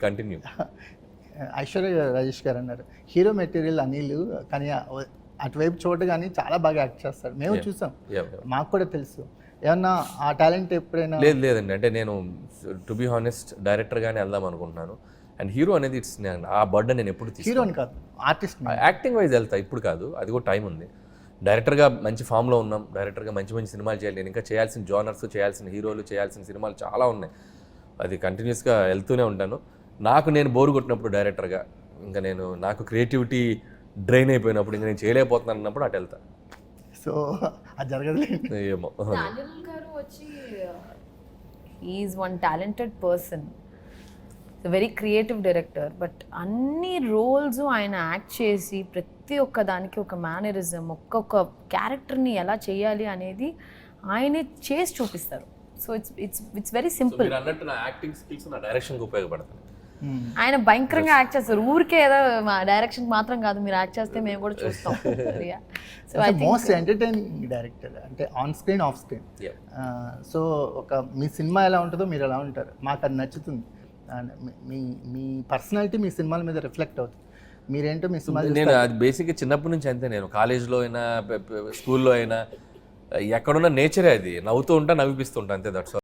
Continue. Aishwarya Rajesh గారు అన్నారు hero material Anil, కానీ అటువైపు చూడగానే చాలా బాగా యాక్ట్ చేస్తారు. మేము చూసాం, మాకు కూడా తెలుసు. ఏమన్నా ఆ టాలెంట్ ఎప్పుడైనా? లేదండి, అంటే నేను టు బి హానెస్ట్ డైరెక్టర్గానే వెళ్దాం అనుకుంటున్నాను. అండ్ హీరో అనేది ఇట్స్ ఆ బర్డన్ నేను ఎప్పుడు హీరోని కాదు, ఆర్టిస్ట్. యాక్టింగ్ వైజ్ వెళ్తా, ఇప్పుడు కాదు, అది కూడా టైం ఉంది. డైరెక్టర్గా మంచి ఫామ్లో ఉన్నాం, డైరెక్టర్గా మంచి మంచి సినిమాలు చేయాలి. నేను ఇంకా చేయాల్సిన జోనర్స్, చేయాల్సిన హీరోలు, చేయాల్సిన సినిమాలు చాలా ఉన్నాయి. అది కంటిన్యూస్గా వెళ్తూనే ఉంటాను. నాకు నేను బోర్ కొట్టినప్పుడు డైరెక్టర్గా, ఇంకా నాకు క్రియేటివిటీ డ్రైన్ అయిపోయినప్పుడు, ఇంకా నేను చేయలేకపోతున్నాను అన్నప్పుడు అటు వెళ్తా. సో అది జరగదు ఏమో. డానియల్ గారు వచ్చి is one talented person, very creative director. But అన్ని రోల్స్ ఆయన యాక్ట్ చేసి ప్రతి ఒక్క దానికి ఒక మేనరిజం, ఒక్కొక్క క్యారెక్టర్ని ఎలా చేయాలి అనేది ఆయనే చేసి చూపిస్తారు. So it's very simple. అన్నట్టు నా యాక్టింగ్ స్కిల్స్ నా డైరెక్షన్కి ఉపయోగపడతాయి. ఆయన భయంకరంగా యాక్ట్ చేస్తారు. ఊరికే ఏదో మా డైరెక్షన్ మాత్రం కాదు, మీరు యాక్ట్ చేస్తే మేము కూడా చూస్తాం. మోస్ట్ ఎంటర్టైనింగ్ డైరెక్టర్ అంటే on screen, off screen. So ఒక మీ సినిమా ఎలా ఉంటుందో మీరు ఎలా ఉంటారు, మాకు అది నచ్చుతుంది. మీ పర్సనాలిటీ మీ సినిమాల మీద రిఫ్లెక్ట్ అవుతుంది. మీరేంటో మీ సినిమా. నేను అది బేసిక్గా చిన్నప్పటి నుంచి అంతే. నేను కాలేజ్లో అయినా స్కూల్లో అయినా ఎక్కడున్న నేచరే అది. నవ్వుతూ ఉంటా, నవ్విపిస్తుంటా, అంతే. దట్స్